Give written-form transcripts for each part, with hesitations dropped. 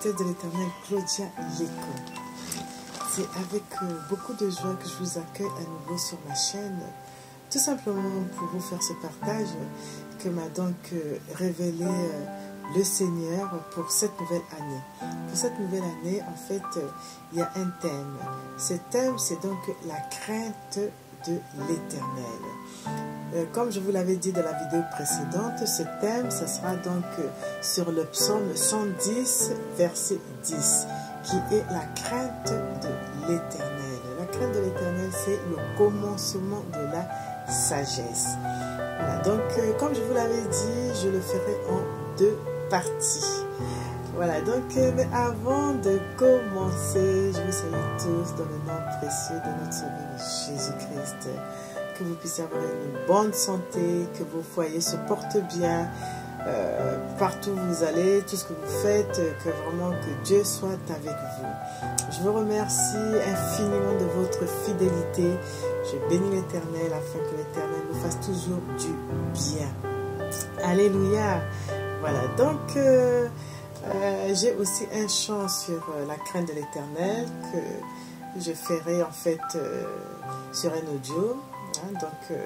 serviteur de l'Éternel, Claudia Léco. C'est avec beaucoup de joie que je vous accueille à nouveau sur ma chaîne, tout simplement pour vous faire ce partage que m'a donc révélé le Seigneur pour cette nouvelle année. Pour cette nouvelle année, en fait, il y a un thème. Ce thème, c'est donc la crainte de l'Éternel. Comme je vous l'avais dit dans la vidéo précédente, ce thème, ce sera donc sur le psaume 110, verset 10, qui est la crainte de l'Éternel. La crainte de l'Éternel, c'est le commencement de la sagesse. Voilà, donc, comme je vous l'avais dit, je le ferai en 2 parties. Voilà, donc, mais avant de commencer, je vous salue tous dans le nom précieux de notre Sauveur Jésus-Christ. Que vous puissiez avoir une bonne santé, que vos foyers se portent bien, partout où vous allez, tout ce que vous faites, que vraiment que Dieu soit avec vous. Je vous remercie infiniment de votre fidélité. Je bénis l'Éternel afin que l'Éternel nous fasse toujours du bien. Alléluia. Voilà, donc j'ai aussi un chant sur la crainte de l'Éternel que je ferai en fait sur un audio. Donc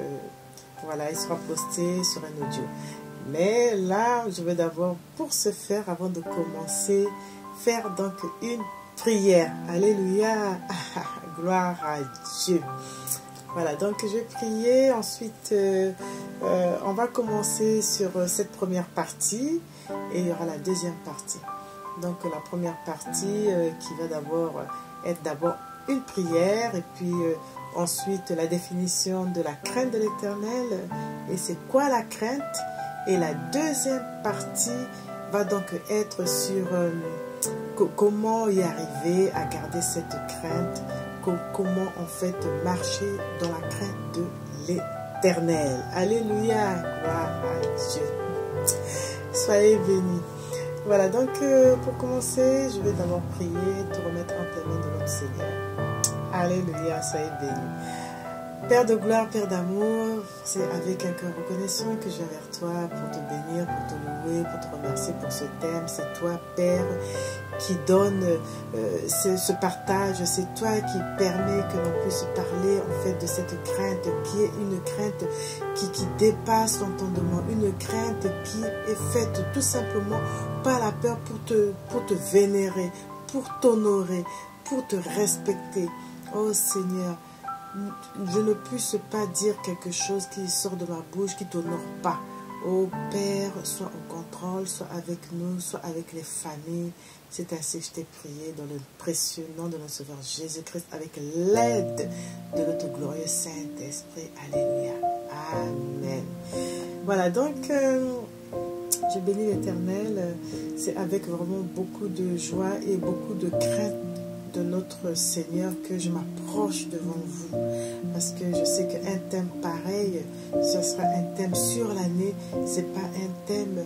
voilà, il sera posté sur un audio. Mais là, je vais d'abord, pour ce faire, avant de commencer, faire donc une prière. Alléluia. Gloire à Dieu. Voilà, donc je vais prier. Ensuite, on va commencer sur cette première partie et il y aura la deuxième partie. Donc la première partie qui va d'abord être une prière et puis ensuite la définition de la crainte de l'Éternel et c'est quoi la crainte. Et la deuxième partie va donc être sur comment y arriver à garder cette crainte, comment en fait marcher dans la crainte de l'Éternel. Alléluia, gloire à Dieu. Soyez bénis. Voilà, donc pour commencer, je vais d'abord prier, te remettre entre les mains de notre Seigneur. Alléluia, soyez bénis. Père de gloire, Père d'amour, c'est avec un cœur reconnaissant que je viens vers toi pour te bénir, pour te louer, pour te remercier pour ce thème. C'est toi, Père, qui donne ce partage. C'est toi qui permet que l'on puisse parler en fait de cette crainte qui est une crainte qui dépasse l'entendement. Une crainte qui est faite tout simplement par la peur pour te vénérer, pour t'honorer, pour te respecter. Oh Seigneur, je ne puisse pas dire quelque chose qui sort de ma bouche, qui ne t'honore pas. Oh Père, sois au contrôle, sois avec nous, sois avec les familles. C'est ainsi que je t'ai prié dans le précieux nom de notre Sauveur Jésus-Christ, avec l'aide de notre glorieux Saint-Esprit. Alléluia. Amen. Voilà, donc, je bénis l'Éternel. C'est avec vraiment beaucoup de joie et beaucoup de crainte de notre Seigneur que je m'approche devant vous, parce que je sais qu'un thème pareil, ce sera un thème sur l'année, c'est pas un thème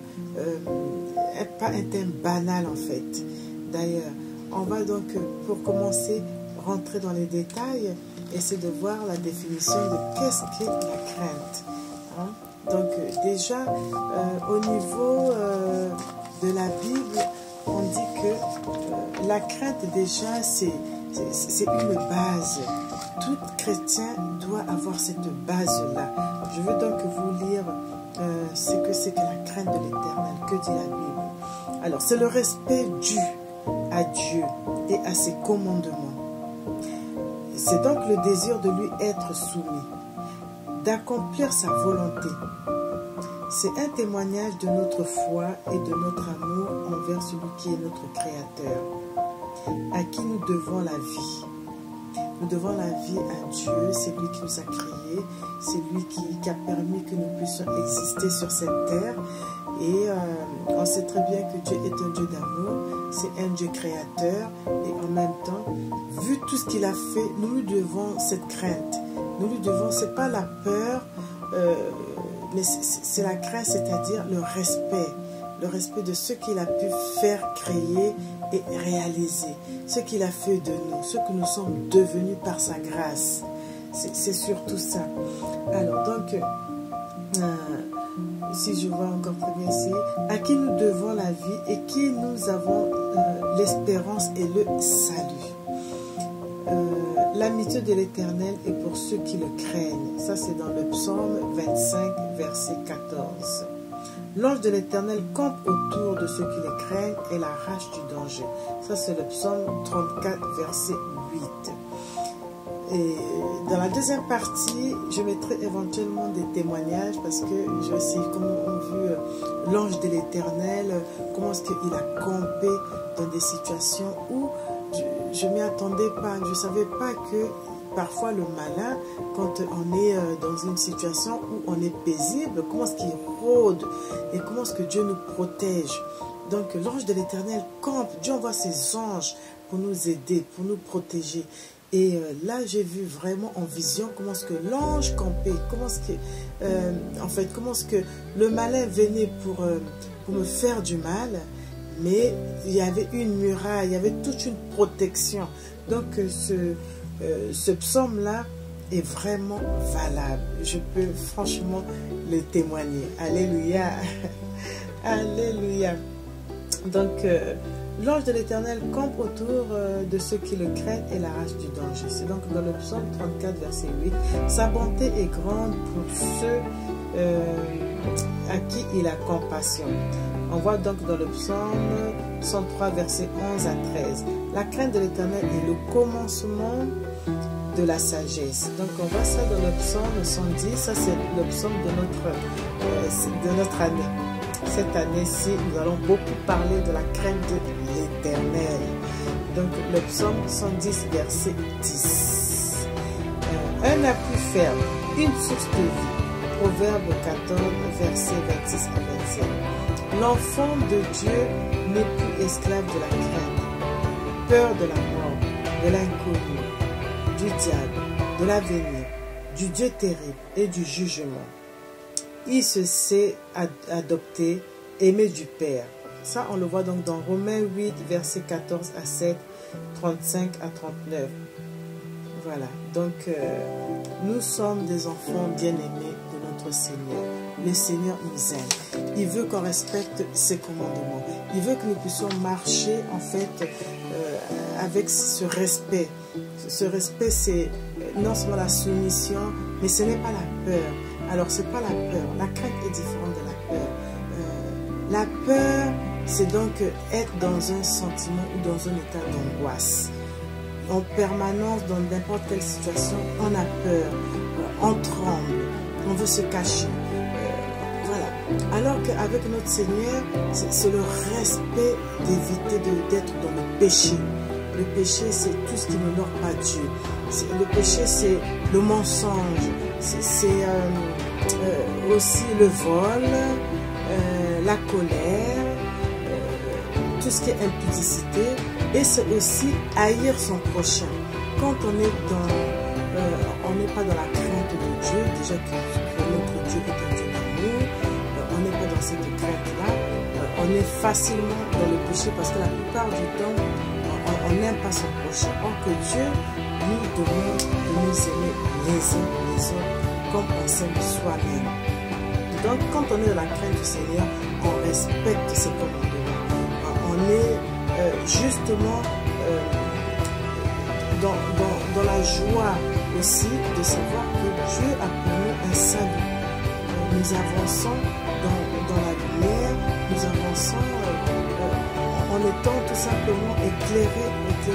banal en fait. D'ailleurs, on va donc pour commencer rentrer dans les détails, essayer de voir la définition de qu'est-ce qu'est la crainte. Hein? Donc déjà au niveau de la Bible, on dit que la crainte déjà c'est une base. Tout chrétien doit avoir cette base-là. Je veux donc vous lire ce que c'est que la crainte de l'Éternel. Que dit la Bible? Alors, c'est le respect dû à Dieu et à ses commandements. C'est donc le désir de lui être soumis, d'accomplir sa volonté. C'est un témoignage de notre foi et de notre amour envers celui qui est notre Créateur, à qui nous devons la vie. Nous devons la vie à Dieu, c'est lui qui nous a créés, c'est lui qui a permis que nous puissions exister sur cette terre. Et on sait très bien que Dieu est un Dieu d'amour, c'est un Dieu créateur. Et en même temps, vu tout ce qu'il a fait, nous lui devons cette crainte. Nous lui devons, c'est pas la peur, mais c'est la crainte, c'est-à-dire le respect de ce qu'il a pu faire, créer et réaliser, ce qu'il a fait de nous, ce que nous sommes devenus par sa grâce. C'est surtout ça. Alors donc, si je vois encore très bien ici, à qui nous devons la vie et qui nous avons l'espérance et le salut. L'amitié de l'Éternel est pour ceux qui le craignent. Ça, c'est dans le psaume 25, verset 14. L'ange de l'Éternel campe autour de ceux qui le craignent et l'arrache du danger. Ça, c'est le psaume 34, verset 8. Et dans la deuxième partie, je mettrai éventuellement des témoignages parce que je sais comment on vu l'ange de l'Éternel, comment est-ce qu'il a campé dans des situations où je ne m'y attendais pas. Je ne savais pas que parfois le malin, quand on est dans une situation où on est paisible, comment est-ce qu'il rôde et comment est-ce que Dieu nous protège. Donc l'ange de l'Éternel campe, Dieu envoie ses anges pour nous aider, pour nous protéger. Et là, j'ai vu vraiment en vision comment est-ce que l'ange campait, comment est-ce que, comment est-ce que le malin venait pour me faire du mal, mais il y avait une muraille, il y avait toute une protection. Donc, ce psaume-là est vraiment valable. Je peux franchement le témoigner. Alléluia. Alléluia. Donc, l'ange de l'Éternel campe autour de ceux qui le craignent et l'arrache du danger. C'est donc dans le psaume 34, verset 8. Sa bonté est grande pour ceux à qui il a compassion. On voit donc dans le psaume 103, verset 11 à 13. La crainte de l'Éternel est le commencement de la sagesse. Donc on voit ça dans le psaume 110. Ça, c'est le psaume de notre année. Cette année-ci, nous allons beaucoup parler de la crainte de l'Éternel. Donc, le psaume 110, verset 10. Un appui ferme, une source de vie. Proverbe 14, verset 26 à 27. L'enfant de Dieu n'est plus esclave de la crainte, peur de la mort, de l'inconnu, du diable, de l'avenir, du Dieu terrible et du jugement. Il se sait adopté, aimé du Père. Ça, on le voit donc dans Romains 8, versets 14 à 7, 35 à 39. Voilà, donc nous sommes des enfants bien-aimés de notre Seigneur. Le Seigneur nous aime. Il veut qu'on respecte ses commandements. Il veut que nous puissions marcher, en fait, avec ce respect. Ce respect, c'est non seulement la soumission, mais ce n'est pas la peur. Alors, ce n'est pas la peur. La crainte est différente de la peur. La peur, c'est donc être dans un sentiment ou dans un état d'angoisse. En permanence, dans n'importe quelle situation, on a peur, on tremble, on veut se cacher. Voilà. Alors qu'avec notre Seigneur, c'est le respect d'éviter d'être dans le péché. Le péché, c'est tout ce qui n'honore pas Dieu. Le péché, c'est le mensonge. C'est aussi le vol, la colère, tout ce qui est impudicité. Et c'est aussi haïr son prochain. Quand on est on n'est pas dans la crainte de Dieu, déjà que notre Dieu est un Dieu d'amour, on n'est pas dans cette crainte-là, on est facilement dans le péché parce que la plupart du temps, on n'aime pas son prochain. Or que Dieu nous demande de nous aimer les uns les autres comme on s'aime soi-même. Donc, quand on est dans la crainte du Seigneur, on respecte ses commandements. On est justement dans la joie aussi de savoir que Dieu a pour nous un salut. Nous avançons dans la lumière, nous avançons en étant tout simplement éclairés du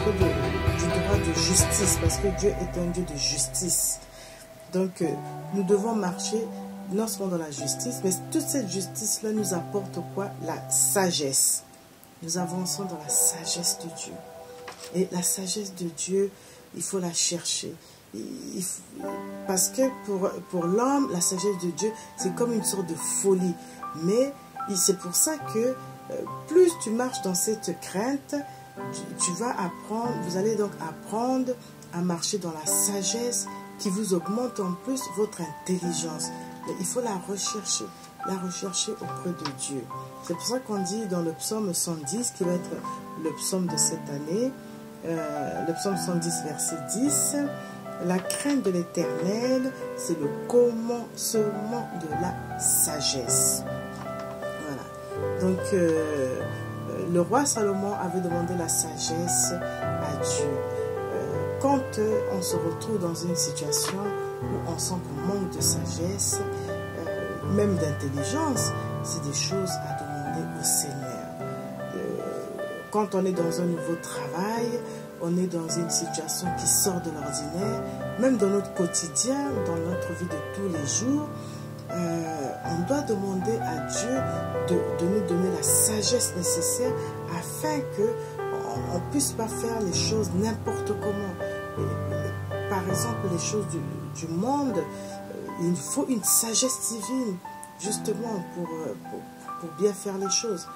droit de justice, parce que Dieu est un Dieu de justice. Donc, nous devons marcher non seulement dans la justice, mais toute cette justice-là nous apporte quoi? La sagesse. Nous avançons dans la sagesse de Dieu. Et la sagesse de Dieu, il faut la chercher. Parce que pour l'homme, la sagesse de Dieu, c'est comme une sorte de folie. Mais c'est pour ça que plus tu marches dans cette crainte, tu vas apprendre, vous allez donc apprendre à marcher dans la sagesse qui vous augmente en plus votre intelligence. Mais il faut la rechercher auprès de Dieu. C'est pour ça qu'on dit dans le psaume 110, qui va être le psaume de cette année, le psaume 110, verset 10, la crainte de l'Éternel, c'est le commencement de la sagesse. Donc, le roi Salomon avait demandé la sagesse à Dieu. Quand on se retrouve dans une situation où on sent qu'on manque de sagesse, même d'intelligence, c'est des choses à demander au Seigneur. Quand on est dans un nouveau travail, on est dans une situation qui sort de l'ordinaire, même dans notre quotidien, dans notre vie de tous les jours, on doit demander à Dieu de nous donner la sagesse nécessaire afin qu'on ne puisse pas faire les choses n'importe comment. Par exemple, les choses du monde, il faut une sagesse divine, justement, pour bien faire les choses.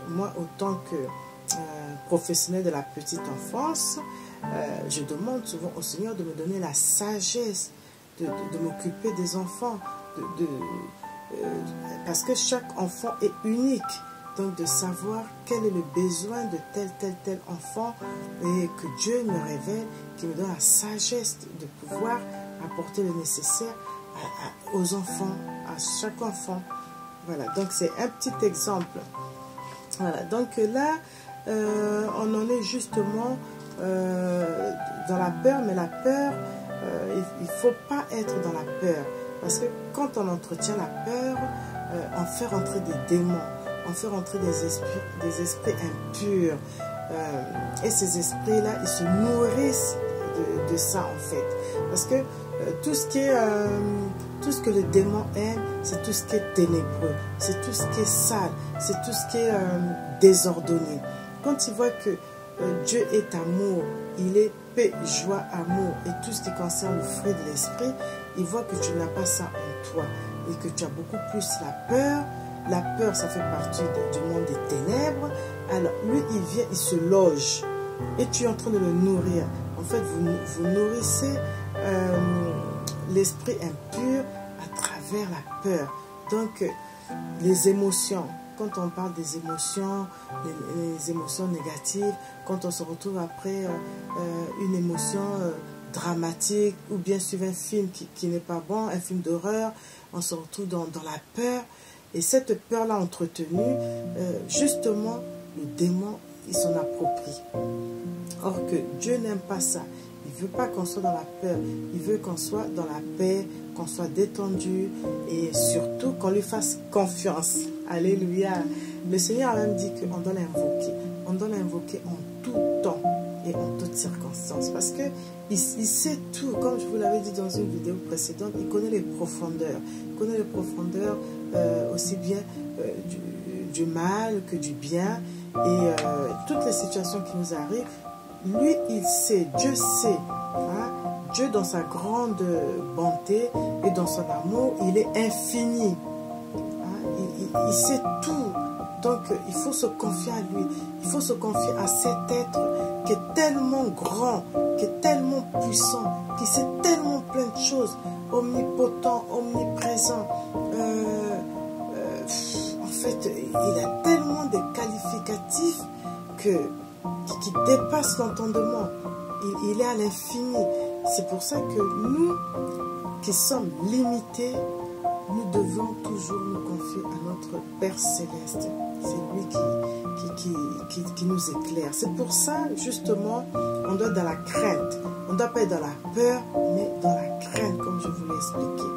Moi, autant que professionnel de la petite enfance, je demande souvent au Seigneur de me donner la sagesse de m'occuper des enfants, parce que chaque enfant est unique, donc de savoir quel est le besoin de tel enfant et que Dieu me révèle, qui me donne la sagesse de pouvoir apporter le nécessaire aux enfants, à chaque enfant. Voilà, donc c'est un petit exemple. Voilà, donc là, on en est justement dans la peur, mais la peur, il ne faut pas être dans la peur. Parce que quand on entretient la peur, on fait rentrer des démons, on fait rentrer des esprits impurs. Et ces esprits-là, ils se nourrissent de ça en fait. Parce que tout ce que le démon aime, c'est tout ce qui est ténébreux, c'est tout ce qui est sale, c'est tout ce qui est désordonné. Quand il voit que Dieu est amour, il est paix, joie, amour et tout ce qui concerne le fruit de l'esprit, il voit que tu n'as pas ça en toi et que tu as beaucoup plus la peur. La peur, ça fait partie du monde des ténèbres. Alors lui, il vient, il se loge et tu es en train de le nourrir. En fait, vous nourrissez l'esprit impur à travers la peur. Donc, les émotions, quand on parle des émotions, les émotions négatives, quand on se retrouve après une émotion dramatique ou bien suivre un film qui n'est pas bon, un film d'horreur, on se retrouve dans la peur. Et cette peur-là entretenue, justement, le démon, il s'en approprie. Or que Dieu n'aime pas ça. Il ne veut pas qu'on soit dans la peur. Il veut qu'on soit dans la paix, qu'on soit détendu et surtout qu'on lui fasse confiance. Alléluia. Le Seigneur a même dit qu'on doit l'invoquer. On doit l'invoquer en tout temps et en toutes circonstances. Parce qu'il sait tout. Comme je vous l'avais dit dans une vidéo précédente, il connaît les profondeurs. Il connaît les profondeurs aussi bien du mal que du bien. Et toutes les situations qui nous arrivent, lui, il sait, Dieu sait. Hein? Dieu, dans sa grande bonté et dans son amour, il est infini. Hein? Il sait tout. Donc, il faut se confier à lui. Il faut se confier à cet être qui est tellement grand, qui est tellement puissant, qui sait tellement plein de choses, omnipotent, omniprésent. En fait, il a tellement de qualificatifs qui dépassent l'entendement. Il est à l'infini. C'est pour ça que nous, qui sommes limités, nous devons toujours nous confier à notre Père Céleste. C'est lui qui nous éclaire. C'est pour ça, justement, on doit être dans la crainte. On ne doit pas être dans la peur, mais dans la crainte, comme je vous l'ai expliqué.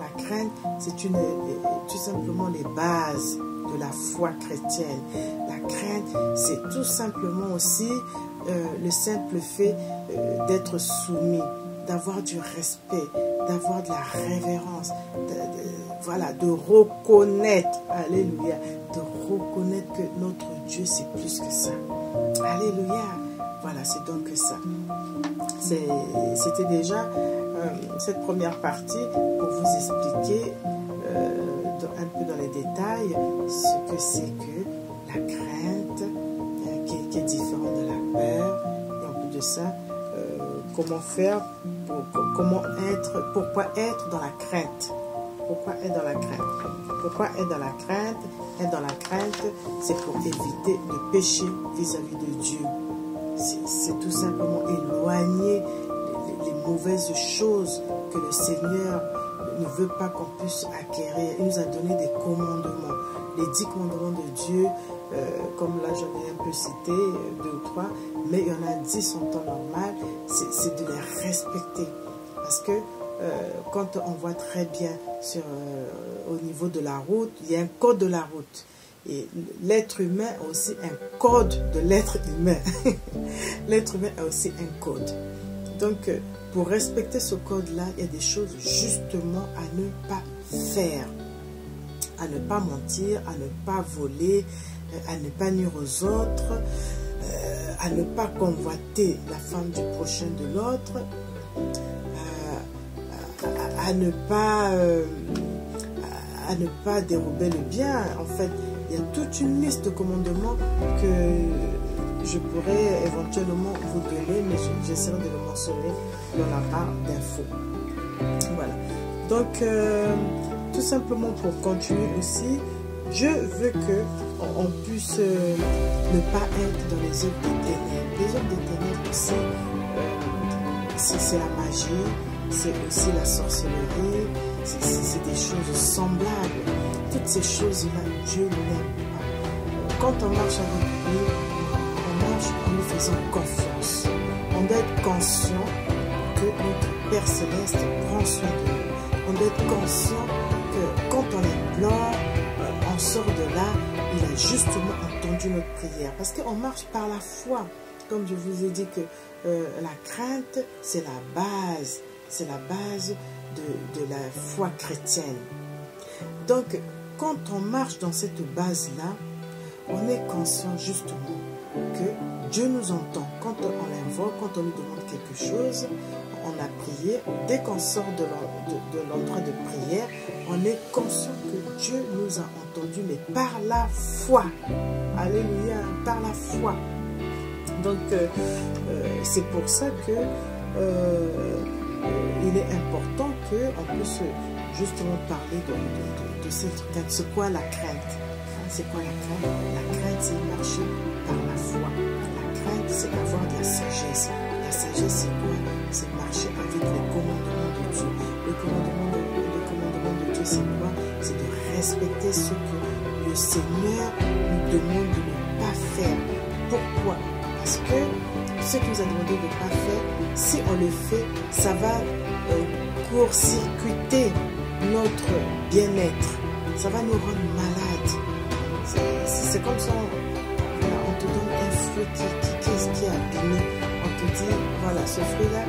La crainte, c'est tout simplement les bases de la foi chrétienne. La crainte, c'est tout simplement aussi le simple fait d'être soumis, d'avoir du respect, d'avoir de la révérence, voilà, de reconnaître, alléluia, de reconnaître que notre Dieu c'est plus que ça. Alléluia. Voilà, c'est donc ça. C'était déjà cette première partie pour vous expliquer un peu dans les détails ce que c'est que la crainte qui est différente de la peur. Et en plus de ça, comment faire, pourquoi être dans la crainte. Pourquoi être dans la crainte? Pourquoi être dans la crainte? Être dans la crainte, c'est pour éviter de pécher vis-à-vis de Dieu. C'est tout simplement éloigner les mauvaises choses que le Seigneur ne veut pas qu'on puisse acquérir. Il nous a donné des commandements. les 10 commandements de Dieu, comme là j'en ai un peu cité, 2 ou 3, mais il y en a 10 en temps normal, c'est de les respecter. Parce que quand on voit très bien au niveau de la route, il y a un code de la route. Et l'être humain a aussi un code de l'être humain. L'être humain a aussi un code. Donc, pour respecter ce code-là, il y a des choses justement à ne pas faire. À ne pas mentir, à ne pas voler, à ne pas nuire aux autres, à ne pas convoiter la femme du prochain de l'autre, à ne pas dérober le bien. En fait, il y a toute une liste de commandements que je pourrais éventuellement vous donner, mais j'essaierai de le mentionner dans la barre d'infos. Voilà. Donc, tout simplement pour continuer aussi, Dieu veut qu'on puisse ne pas être dans les œuvres des ténèbres. Les œuvres des ténèbres aussi, c'est la magie, c'est aussi la sorcellerie, c'est des choses semblables. Toutes ces choses-là, Dieu n'aime pas. Quand on marche avec lui, on marche en lui faisant confiance. On doit être conscient que notre Père Céleste prend soin de nous. On doit être conscient que quand on est blanc, on sort de là, il a justement entendu notre prière. Parce qu'on marche par la foi. Comme je vous ai dit que la crainte, c'est la base. C'est la base de la foi chrétienne. Donc, quand on marche dans cette base-là, on est conscient justement que Dieu nous entend. Quand on l'invoque, quand on lui demande quelque chose, on a prié. Dès qu'on sort de l'endroit de prière, on est conscient que Dieu nous a entendus, mais par la foi. Alléluia, par la foi. Donc, c'est pour ça que il est important qu'on puisse justement parler de c'est quoi la crainte. C'est quoi la crainte? La crainte, c'est marcher par la foi. La crainte, c'est avoir de la sagesse. La sagesse, c'est quoi? C'est marcher avec les commandements de Dieu. Le commandement de Dieu, c'est quoi? C'est de respecter ce que le Seigneur nous demande de ne pas faire. Pourquoi? Parce que ce qu'il nous a demandé de ne pas faire, si on le fait, ça va court-circuiter notre bien-être. Ça va nous rendre malades. C'est comme ça, voilà, on te donne un fruit qui est abîmé. On te dit, voilà, ce fruit-là,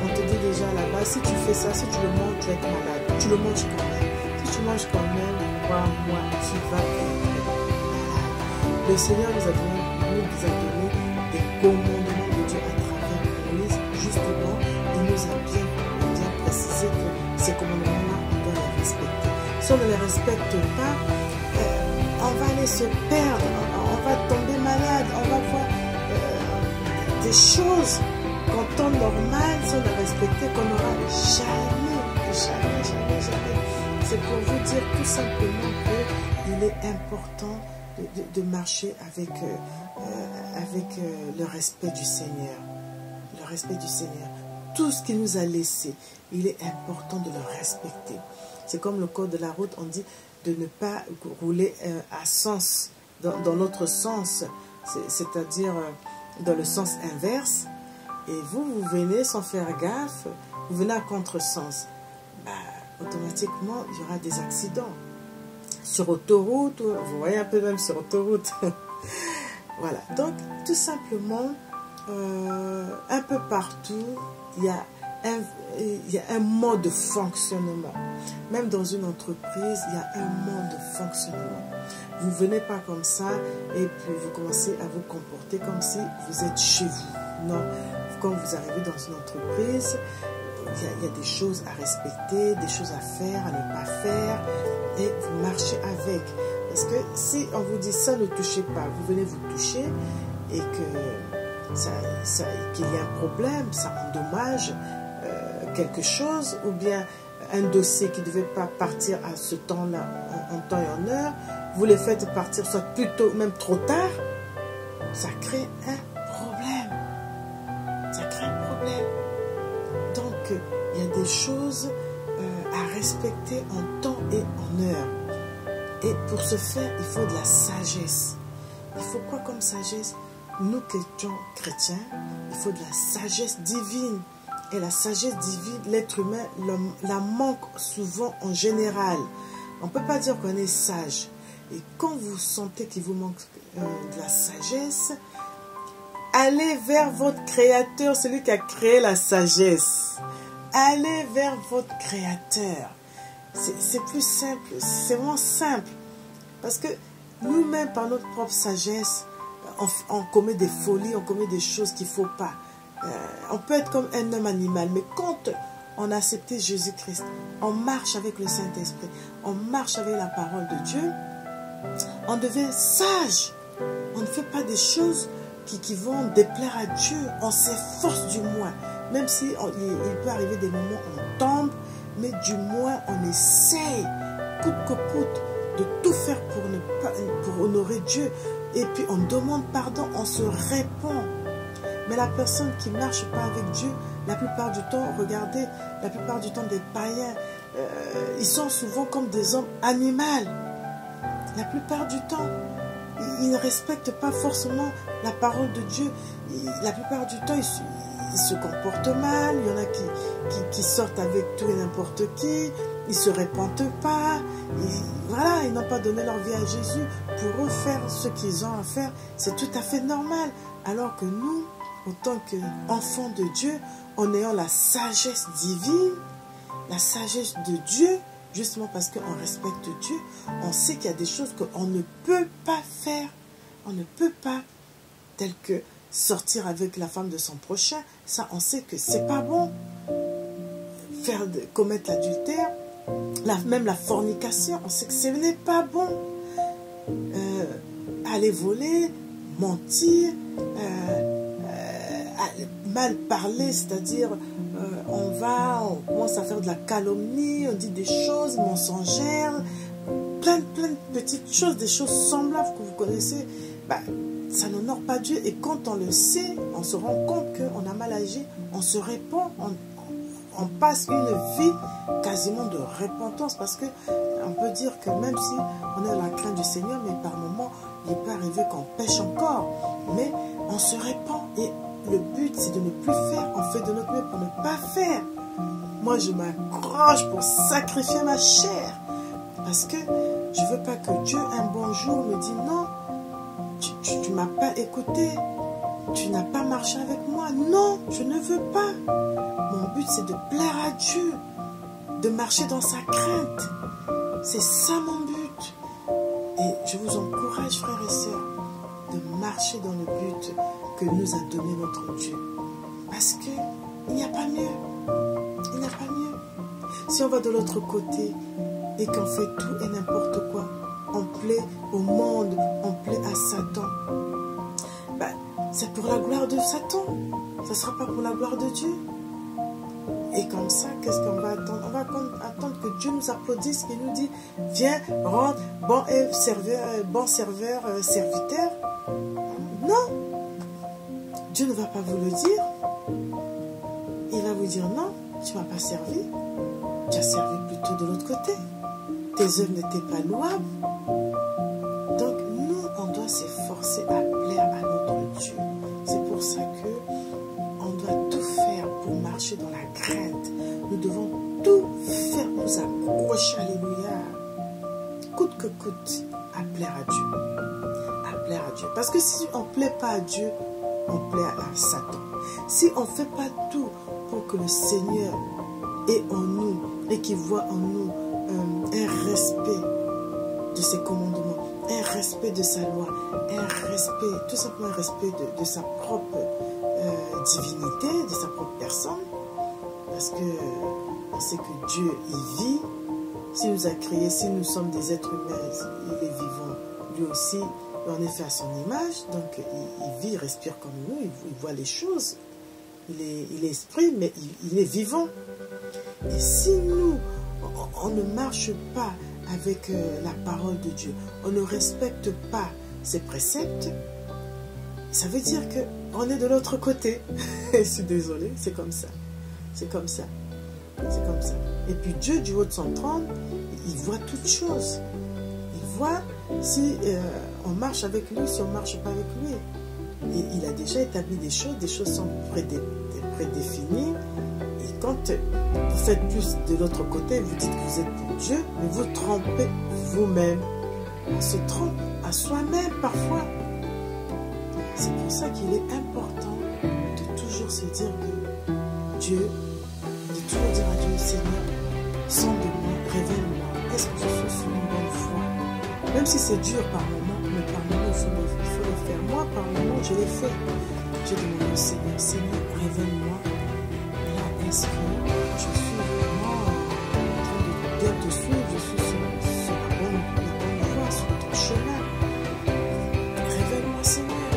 on te dit déjà là-bas, si tu fais ça, si tu le manges, tu vas être malade. Tu le manges quand même. Si tu manges quand même, crois-moi, tu vas être malade. Le Seigneur nous a donné des commandements de Dieu à travers Moïse. Justement, il nous a bien précisé que ces commandements-là, on doit les respecter. Si on ne les respecte pas, on va aller se perdre, on va tomber malade, on va voir des choses qu'en temps normal, si on a respecté, qu'on n'aura jamais. C'est pour vous dire tout simplement qu'il est important de marcher avec le respect du Seigneur. Le respect du Seigneur. Tout ce qu'il nous a laissé, il est important de le respecter. C'est comme le code de la route, on dit de ne pas rouler à sens, dans notre sens, c'est-à-dire dans le sens inverse. Et vous venez sans faire gaffe, vous venez à contresens. Automatiquement, il y aura des accidents. Sur autoroute, vous voyez un peu même sur autoroute. Voilà, donc tout simplement, un peu partout, il y a un mode de fonctionnement. Même dans une entreprise, il y a un mode de fonctionnement. Vous ne venez pas comme ça et puis vous commencez à vous comporter comme si vous êtes chez vous. Non, quand vous arrivez dans une entreprise, il y a des choses à respecter, des choses à faire, à ne pas faire, et vous marchez avec. Parce que si on vous dit ça, ne touchez pas, vous venez vous toucher et qu'il y a un problème, ça endommage quelque chose, ou bien un dossier qui ne devait pas partir à ce temps-là, en temps et en heure, vous les faites partir soit plus tôt, même trop tard, ça crée un problème. Ça crée un problème. Donc, il y a des choses à respecter en temps et en heure. Et pour ce faire, il faut de la sagesse. Il faut quoi comme sagesse? Nous qui étions chrétiens, il faut de la sagesse divine. Et la sagesse divine, l'être humain la manque souvent en général. On ne peut pas dire qu'on est sage. Et quand vous sentez qu'il vous manque de la sagesse, allez vers votre Créateur, celui qui a créé la sagesse. Allez vers votre Créateur. C'est plus simple, c'est vraiment simple. Parce que nous-mêmes, par notre propre sagesse, on commet des folies, on commet des choses qu'il ne faut pas. On peut être comme un homme animal, mais quand on a accepté Jésus-Christ, on marche avec le Saint-Esprit, on marche avec la parole de Dieu, on devient sage. On ne fait pas des choses qui vont déplaire à Dieu. On s'efforce du moins. Même si il peut arriver des moments où on tombe, mais du moins on essaye, coûte que coûte, de tout faire pour honorer Dieu. Et puis on demande pardon, on se répand. Mais la personne qui ne marche pas avec Dieu, la plupart du temps, regardez, la plupart du temps des païens, ils sont souvent comme des hommes animaux. La plupart du temps, ils ne respectent pas forcément la parole de Dieu. La plupart du temps, ils se comportent mal. Il y en a qui sortent avec tout et n'importe qui. Ils ne se répandent pas. Voilà, ils n'ont pas donné leur vie à Jésus. Pour eux, faire ce qu'ils ont à faire, c'est tout à fait normal. Alors que nous, en tant qu'enfants de Dieu, en ayant la sagesse divine, la sagesse de Dieu, justement parce qu'on respecte Dieu, on sait qu'il y a des choses qu'on ne peut pas faire. On ne peut pas, tel que sortir avec la femme de son prochain. Ça, on sait que c'est pas bon. Commettre l'adultère, même la fornication, on sait que ce n'est pas bon. Aller voler, mentir, mal parler, c'est-à-dire on commence à faire de la calomnie, on dit des choses mensongères, plein de petites choses, des choses semblables que vous connaissez, ça n'honore pas Dieu. Et quand on le sait, on se rend compte qu'on a mal agi, on se répand, on passe une vie quasiment de repentance, parce que on peut dire que même si on est dans la crainte du Seigneur, mais par moments, il peut arriver qu'on pêche encore, mais on se répand. Et le but, c'est de ne plus faire. On fait de notre mieux pour ne pas faire. Moi, je m'accroche pour sacrifier ma chair, parce que je ne veux pas que Dieu, un bon jour, me dise non, tu ne m'as pas écouté, tu n'as pas marché avec moi. Non, je ne veux pas. Mon but, c'est de plaire à Dieu, de marcher dans sa crainte. C'est ça mon but. Et je vous encourage, frères et sœurs, de marcher dans le but que nous a donné notre Dieu. Parce qu'il n'y a pas mieux. Il n'y a pas mieux. Si on va de l'autre côté et qu'on fait tout et n'importe quoi, on plaît au monde, on plaît à Satan, c'est pour la gloire de Satan. Ça ne sera pas pour la gloire de Dieu. Et comme ça, qu'est-ce qu'on va attendre? On va attendre que Dieu nous applaudisse et nous dit, viens, rentre, bon serveur, serviteur. Non. Dieu ne va pas vous le dire. Il va vous dire, non, tu ne m'as pas servi. Tu as servi plutôt de l'autre côté. Tes œuvres n'étaient pas louables. Donc, nous, on doit s'efforcer à plaire à notre Dieu. C'est pour ça que on doit tout faire pour marcher dans la crainte. Nous devons tout faire pour nous approcher, alléluia, coûte que coûte, à plaire à Dieu. À plaire à Dieu. Parce que si on ne plaît pas à Dieu, on plaît à Satan. Si on ne fait pas tout pour que le Seigneur ait en nous et qu'il voit en nous un respect de ses commandements, un respect de sa loi, un respect, tout simplement un respect de sa propre divinité, de sa propre personne, parce que on sait que Dieu, il vit. S'il nous a créés, si nous sommes des êtres humains, il est vivant. Lui aussi, on est fait à son image, donc il vit, il respire comme nous, il voit les choses. Il est esprit, mais il est vivant. Et si nous, on ne marche pas avec la parole de Dieu, on ne respecte pas ses préceptes, ça veut dire qu'on est de l'autre côté. Je suis désolée, c'est comme ça. C'est comme ça. C'est comme ça. Et puis Dieu, du haut de son trône, il voit toutes choses. Il voir si on marche avec lui, si on ne marche pas avec lui. Et il a déjà établi des choses sont prédéfinies. Et quand vous faites plus de l'autre côté, vous dites que vous êtes pour Dieu, mais vous trompez vous-même. On se trompe à soi-même parfois. C'est pour ça qu'il est important de toujours se dire que Dieu, de toujours dire à Dieu, Seigneur, sonde-moi, révèle-moi, est-ce que je suis sur une bonne foi? Même si c'est dur par moment, mais par moment il faut le faire. Moi, par moment, je l'ai fait. J'ai demandé au Seigneur, Seigneur, révèle-moi. Là, est-ce que je suis vraiment en train de bien te suivre, je suis sur la bonne voie, sur ton chemin? Révèle-moi, Seigneur.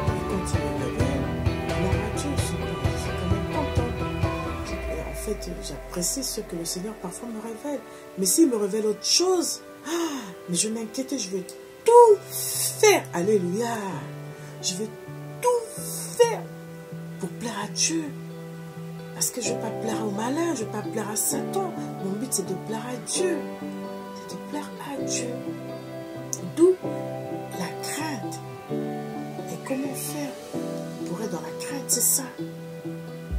Et quand il me révèle, gloire à Dieu, je suis quand même contente. En fait, j'apprécie ce que le Seigneur parfois me révèle. Mais s'il me révèle autre chose, mais je m'inquiète, je vais tout faire. Alléluia. Je vais tout faire pour plaire à Dieu. Parce que je ne vais pas plaire au malin, je ne vais pas plaire à Satan. Mon but, c'est de plaire à Dieu. C'est de plaire à Dieu. D'où la crainte. Et comment faire pour être dans la crainte? C'est ça.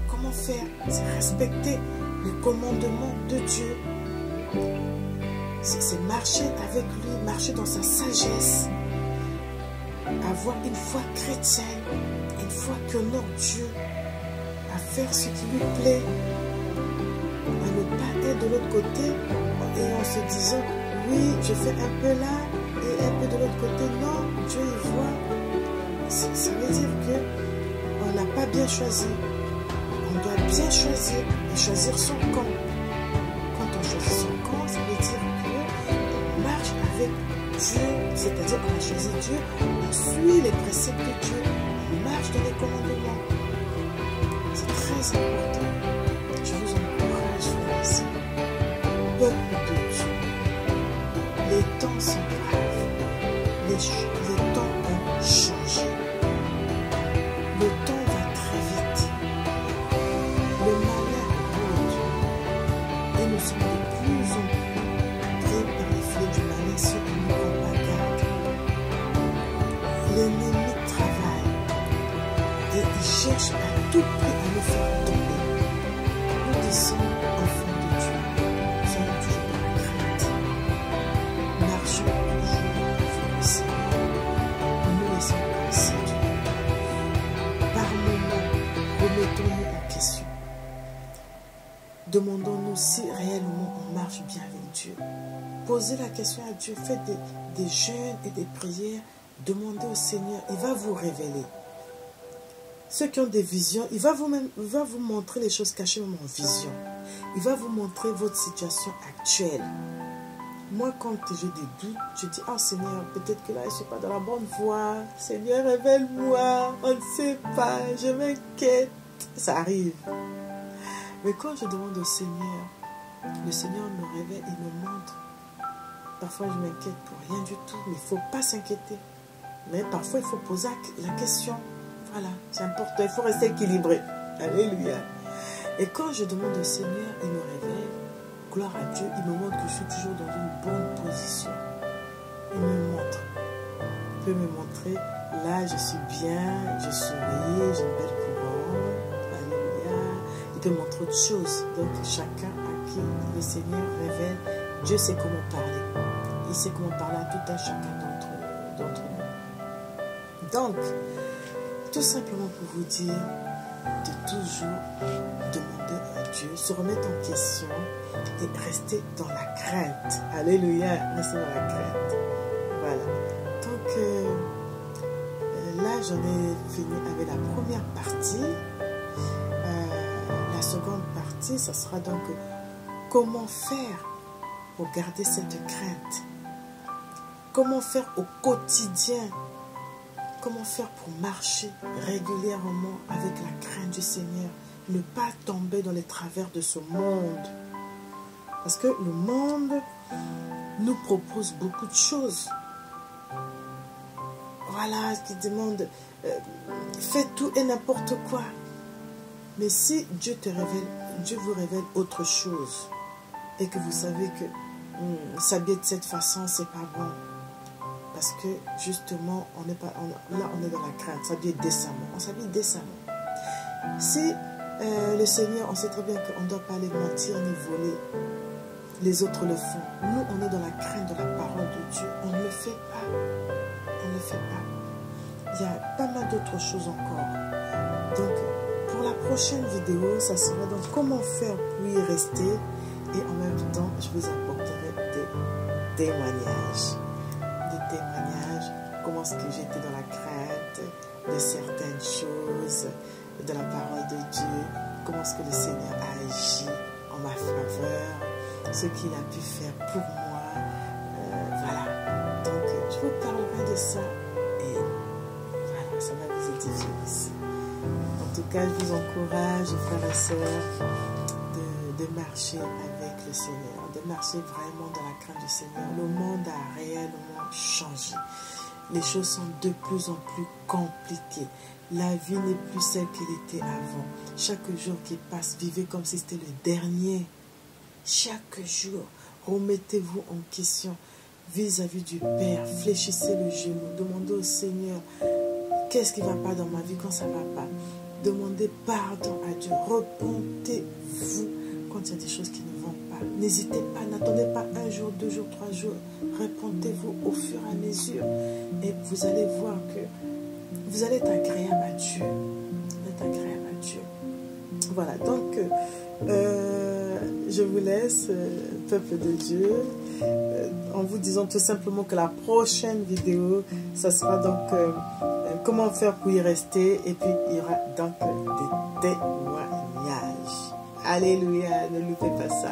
Comment faire? C'est respecter les commandements de Dieu. C'est marcher avec lui, marcher dans sa sagesse. Avoir une foi chrétienne, une foi qui honore Dieu, à faire ce qui lui plaît, à ne pas être de l'autre côté et en se disant oui, je fais un peu là et un peu de l'autre côté. Non, Dieu y voit. Ça veut dire qu'on n'a pas bien choisi. On doit bien choisir et choisir son camp. Quand on choisit son camp, ça veut dire qu'on marche avec Dieu, c'est-à-dire qu'on a choisi Dieu, on suit les préceptes de Dieu, on marche dans les commandements. C'est très important. Je vous encourage, frères et sœurs, peuple de Dieu. Les temps sont graves, les temps ont changé. Le temps va très vite. Le malheur rôde et nous sommes de plus en plus pris par les filets du malin ceux qui nous prennent pas garde. L'ennemi travaille et il cherche à tout prix à nous faire tomber. Nous qui sommes enfants de Dieu, nous sommes toujours dans la crainte. Marchons toujours avec le Seigneur. Ne nous laissons pas séduire. Par moments, remettons-nous en question. Demandons-nous si réellement on marche bien avec Dieu. Posez la question à Dieu. Faites des jeûnes et des prières. Demandez au Seigneur. Il va vous révéler. Ceux qui ont des visions, il va vous montrer les choses cachées même en vision. Il va vous montrer votre situation actuelle. Moi, quand j'ai des doutes, je dis, ah Seigneur, peut-être que là, je ne suis pas dans la bonne voie. Seigneur, révèle-moi. On ne sait pas. Je m'inquiète. Ça arrive. Mais quand je demande au Seigneur, le Seigneur me révèle, il me montre. Parfois, je m'inquiète pour rien du tout, mais il ne faut pas s'inquiéter. Mais parfois, il faut poser la question. Voilà, c'est important, il faut rester équilibré. Alléluia. Et quand je demande au Seigneur, il me révèle, gloire à Dieu, il me montre que je suis toujours dans une bonne position. Il me montre. Il peut me montrer, là, je suis bien, je souris, j'ai une belle couronne. Alléluia. Il peut montrer autre chose. Donc, chacun à qui le Seigneur révèle, Dieu sait comment parler. Il sait comment parler à tout un chacun d'entre nous. Donc, tout simplement pour vous dire de toujours demander à Dieu, se remettre en question et rester dans la crainte. Alléluia, rester dans la crainte. Voilà. Donc, là, j'en ai fini avec la première partie. La seconde partie, ça sera donc comment faire pour garder cette crainte. Comment faire au quotidien. Comment faire pour marcher régulièrement avec la crainte du Seigneur. Ne pas tomber dans les travers de ce monde. Parce que le monde nous propose beaucoup de choses. Voilà, qui demande fais tout et n'importe quoi. Mais si Dieu te révèle, Dieu vous révèle autre chose. Et que vous savez que s'habiller de cette façon, c'est pas bon. Parce que justement, on est dans la crainte. S'habiller décemment. On s'habille décemment. Si le Seigneur, on sait très bien qu'on ne doit pas aller mentir ni voler. Les autres le font. Nous, on est dans la crainte de la parole de Dieu. On ne le fait pas. On ne le fait pas. Il y a pas mal d'autres choses encore. Donc, pour la prochaine vidéo, ça sera donc comment faire pour y rester. Et en même temps, je vous apporterai des témoignages. Des témoignages. Comment est-ce que j'étais dans la crainte de certaines choses, de la parole de Dieu. Comment est-ce que le Seigneur a agi en ma faveur. Ce qu'il a pu faire pour moi. Voilà. Donc, je vous parlerai de ça. Et voilà, ça va vous édifier aussi. En tout cas, je vous encourage, frères et sœurs, de marcher avec le Seigneur. De marcher vraiment dans la crainte du Seigneur. Le monde a réellement changé. Les choses sont de plus en plus compliquées. La vie n'est plus celle qu'elle était avant. Chaque jour qui passe, vivez comme si c'était le dernier. Chaque jour, remettez-vous en question vis-à-vis du Père. Fléchissez le genou. Demandez au Seigneur, qu'est-ce qui ne va pas dans ma vie quand ça ne va pas. Demandez pardon à Dieu. Repentez-vous quand il y a des choses qui ne vont pas. N'hésitez pas, n'attendez pas 1 jour, 2 jours, 3 jours. Repentez-vous au fur et à mesure. Et vous allez voir que vous allez être agréable à Dieu. Vous êtes agréable à Dieu. Voilà, donc je vous laisse, peuple de Dieu, en vous disant tout simplement que la prochaine vidéo, ça sera donc comment faire pour y rester, et puis il y aura donc des témoignages. Alléluia, ne loupez pas ça.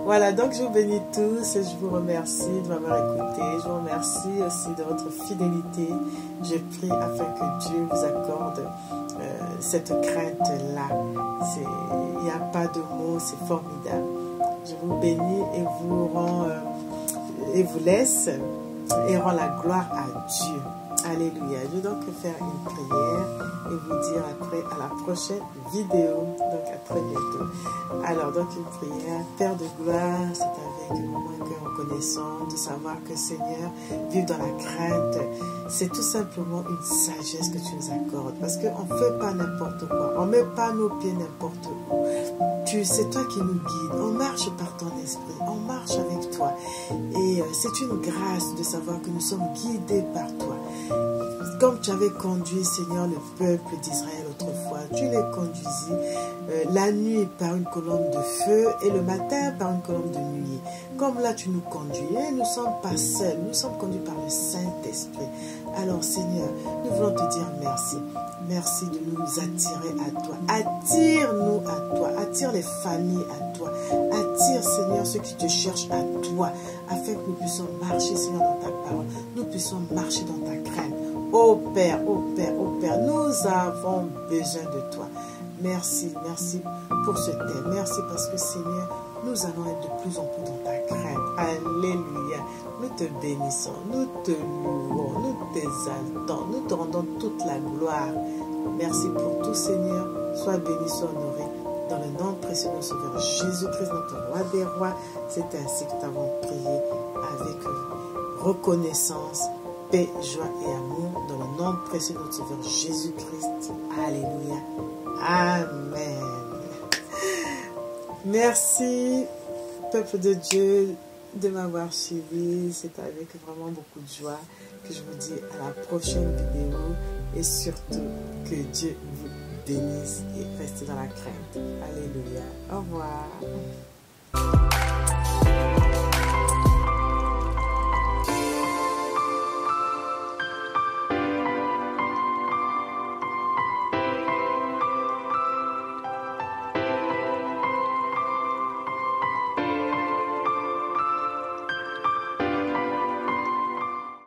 Voilà, donc je vous bénis tous et je vous remercie de m'avoir écouté. Je vous remercie aussi de votre fidélité. Je prie afin que Dieu vous accorde cette crainte-là. Il n'y a pas de mots, c'est formidable. Je vous bénis et vous laisse et rend la gloire à Dieu. Alléluia. Je vais donc faire une prière et vous dire après à la prochaine vidéo. Donc à très bientôt. Alors donc une prière. Père de gloire, c'est avec vraiment un cœur reconnaissant de savoir que Seigneur, vivre dans la crainte, c'est tout simplement une sagesse que tu nous accordes. Parce qu'on ne fait pas n'importe quoi. On ne met pas nos pieds n'importe où. C'est toi qui nous guides. On marche par ton esprit. On marche avec toi. Et c'est une grâce de savoir que nous sommes guidés par toi. Comme tu avais conduit, Seigneur, le peuple d'Israël autrefois, tu les conduisis la nuit par une colonne de feu et le matin par une colonne de nuit. Comme là, tu nous conduis. Et nous ne sommes pas seuls, nous sommes conduits par le Saint-Esprit. Alors, Seigneur, nous voulons te dire merci. Merci de nous attirer à toi. Attire-nous à toi. Attire les familles à toi. Attire, Seigneur, ceux qui te cherchent à toi, afin que nous puissions marcher, Seigneur, dans ta parole. Nous puissions marcher dans ta crainte. Oh Père, oh Père, oh Père, nous avons besoin de toi. Merci, merci pour ce thème. Merci parce que, Seigneur, nous allons être de plus en plus dans ta crainte. Alléluia. Nous te bénissons, nous te louons, nous t'exaltons, nous te rendons toute la gloire. Merci pour tout, Seigneur. Sois béni, sois honoré. Dans le nom précieux de notre Sauveur Jésus-Christ, notre roi des rois, c'est ainsi que nous t'avons prié avec reconnaissance, paix, joie et amour. Dans le nom précieux de notre Sauveur Jésus-Christ. Alléluia. Amen. Merci, peuple de Dieu, de m'avoir suivi. C'est avec vraiment beaucoup de joie que je vous dis à la prochaine vidéo. Et surtout, que Dieu vous bénisse et restez dans la crainte. Alléluia. Au revoir.